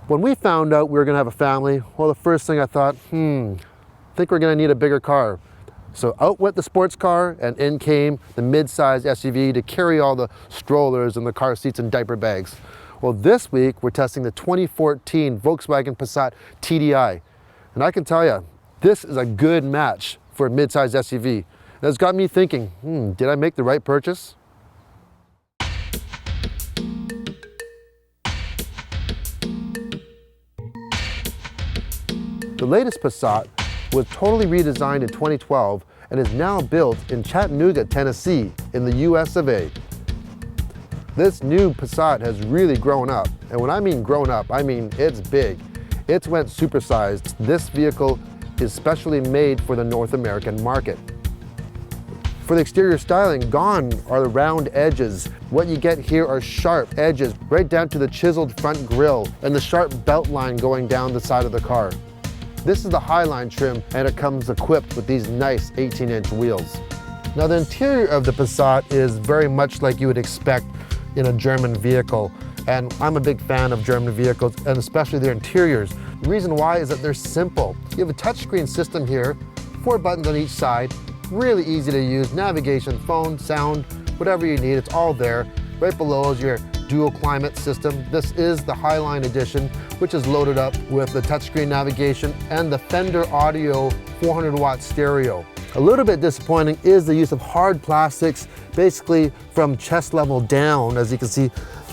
When we found out we were gonna have a family, well, the first thing I thought, I think we're gonna need a bigger car. So out went the sports car and in came the mid-size SUV to carry all the strollers and the car seats and diaper bags. Well, this week we're testing the 2014 Volkswagen Passat TDI. And I can tell you, this is a good match for a mid-size SUV. And it's got me thinking, did I make the right purchase? The latest Passat was totally redesigned in 2012 and is now built in Chattanooga, Tennessee, in the US of A. This new Passat has really grown up, and when I mean grown up, I mean it's big. It's went supersized. This vehicle is specially made for the North American market. For the exterior styling, gone are the round edges. What you get here are sharp edges, right down to the chiseled front grille and the sharp belt line going down the side of the car. This is the Highline trim, and it comes equipped with these nice 18-inch wheels. Now, the interior of the Passat is very much like you would expect in a German vehicle, and I'm a big fan of German vehicles, and especially their interiors. The reason why is that they're simple. You have a touchscreen system here, 4 buttons on each side, really easy to use, navigation, phone, sound, whatever you need, it's all there. Right below is your dual climate system. This is the Highline edition, which is loaded up with the touchscreen navigation and the Fender Audio 400-watt stereo. A little bit disappointing is the use of hard plastics, basically from chest level down. As you can see,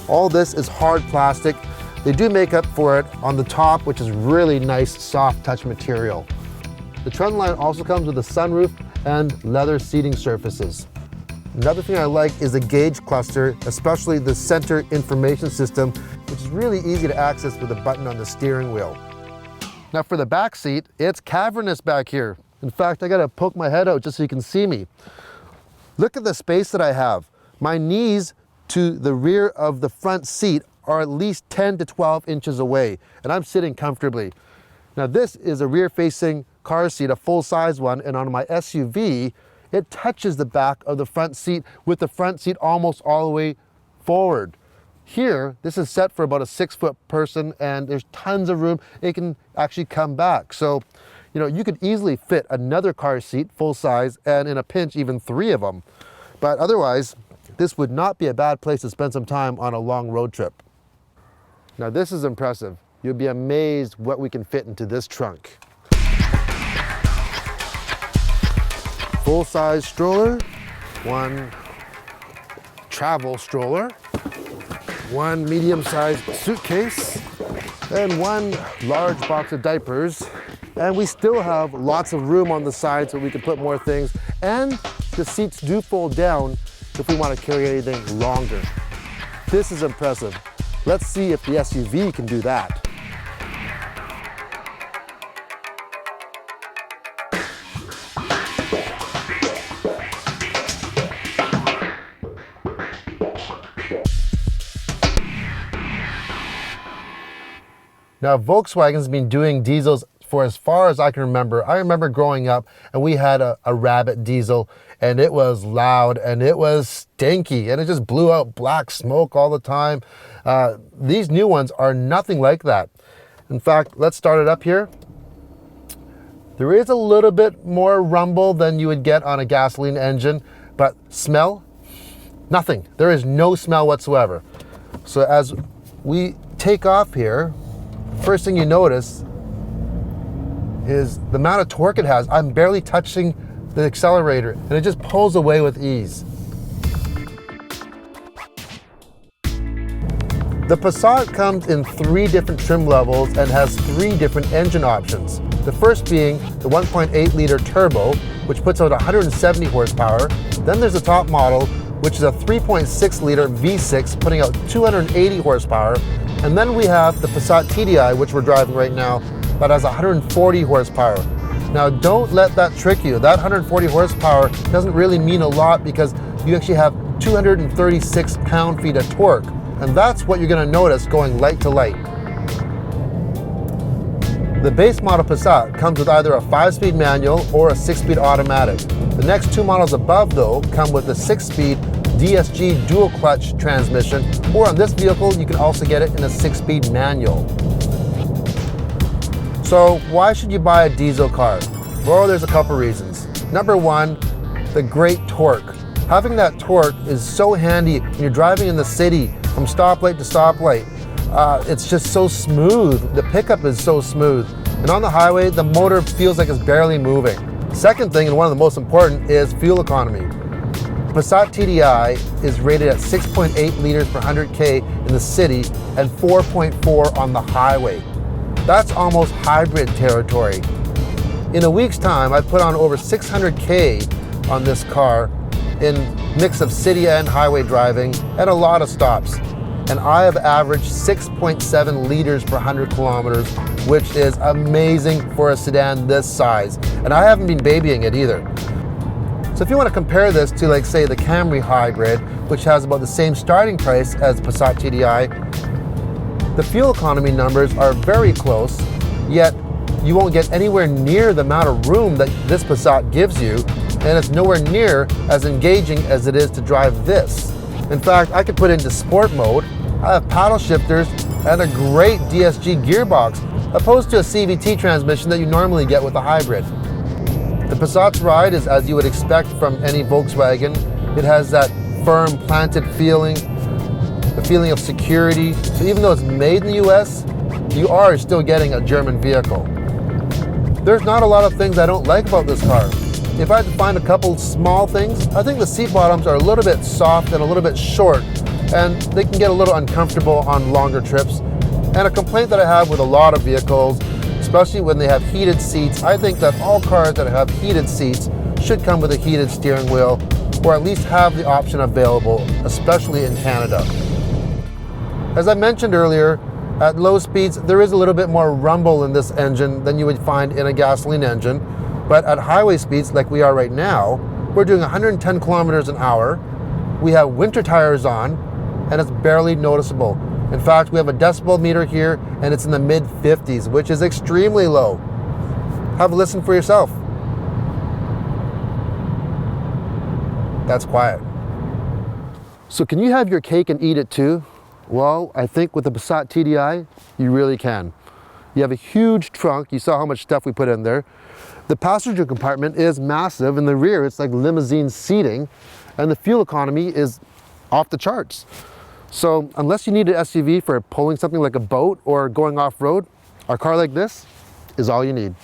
all this is hard plastic. They do make up for it on the top, which is really nice, soft touch material. The trendline also comes with a sunroof and leather seating surfaces. Another thing I like is the gauge cluster, especially the center information system, which is really easy to access with a button on the steering wheel. Now for the back seat, it's cavernous back here. In fact, I gotta poke my head out just so you can see me. Look at the space that I have. My knees to the rear of the front seat are at least 10 to 12 inches away, and I'm sitting comfortably. Now this is a rear-facing car seat, a full-size one, and on my SUV, it touches the back of the front seat with the front seat almost all the way forward. Here, this is set for about a 6-foot person, and there's tons of room. It can actually come back. So, you could easily fit another car seat, full size, and in a pinch, even 3 of them. But otherwise, this would not be a bad place to spend some time on a long road trip. Now this is impressive. You'll be amazed what we can fit into this trunk. Full-size stroller, 1 travel stroller, 1 medium-sized suitcase, and 1 large box of diapers. And we still have lots of room on the side so we can put more things. And the seats do fold down if we want to carry anything longer. This is impressive. Let's see if the SUV can do that. Now, Volkswagen's been doing diesels for as far as I can remember. I remember growing up and we had a Rabbit diesel, and it was loud and it was stinky and it just blew out black smoke all the time. These new ones are nothing like that. In fact, let's start it up here. There is a little bit more rumble than you would get on a gasoline engine, but smell? Nothing. There is no smell whatsoever. So as we take off here, first thing you notice is the amount of torque it has. I'm barely touching the accelerator and it just pulls away with ease. The Passat comes in 3 different trim levels and has 3 different engine options. The first being the 1.8 liter turbo, which puts out 170 horsepower. Then there's the top model, which is a 3.6 liter V6 putting out 280 horsepower. And then we have the Passat TDI, which we're driving right now, that has 140 horsepower. Now don't let that trick you. That 140 horsepower doesn't really mean a lot because you actually have 236 pound-feet of torque. And that's what you're gonna notice going light to light. The base model Passat comes with either a 5-speed manual or a 6-speed automatic. The next 2 models above, though, come with a 6-speed DSG dual clutch transmission, or on this vehicle, you can also get it in a 6-speed manual. So why should you buy a diesel car? Well, there's a couple reasons. Number one, the great torque. Having that torque is so handy when you're driving in the city from stoplight to stoplight. It's just so smooth. The pickup is so smooth. And on the highway, the motor feels like it's barely moving. Second thing, and one of the most important, is fuel economy. Passat TDI is rated at 6.8 liters per 100K in the city and 4.4 on the highway. That's almost hybrid territory. In a week's time, I've put on over 600K on this car in mix of city and highway driving and a lot of stops. And I have averaged 6.7 liters per 100 kilometers, which is amazing for a sedan this size. And I haven't been babying it either. So if you want to compare this to, like, say, the Camry Hybrid, which has about the same starting price as Passat TDI, the fuel economy numbers are very close, yet you won't get anywhere near the amount of room that this Passat gives you, and it's nowhere near as engaging as it is to drive this. In fact, I could put it into sport mode. I have paddle shifters and a great DSG gearbox, opposed to a CVT transmission that you normally get with a hybrid. The Passat's ride is as you would expect from any Volkswagen. It has that firm, planted feeling, the feeling of security. So even though it's made in the US, you are still getting a German vehicle. There's not a lot of things I don't like about this car. If I had to find a couple small things, I think the seat bottoms are a little bit soft and a little bit short, and they can get a little uncomfortable on longer trips. And a complaint that I have with a lot of vehicles, especially when they have heated seats, I think that all cars that have heated seats should come with a heated steering wheel, or at least have the option available, especially in Canada. As I mentioned earlier, at low speeds, there is a little bit more rumble in this engine than you would find in a gasoline engine. But at highway speeds like we are right now, we're doing 110 kilometers an hour. We have winter tires on, and it's barely noticeable. In fact, we have a decibel meter here, and it's in the mid 50s, which is extremely low. Have a listen for yourself. That's quiet. So can you have your cake and eat it too? Well, I think with the Passat TDI, you really can. You have a huge trunk. You saw how much stuff we put in there. The passenger compartment is massive. In the rear, it's like limousine seating, and the fuel economy is off the charts. So unless you need an SUV for pulling something like a boat or going off-road, a car like this is all you need.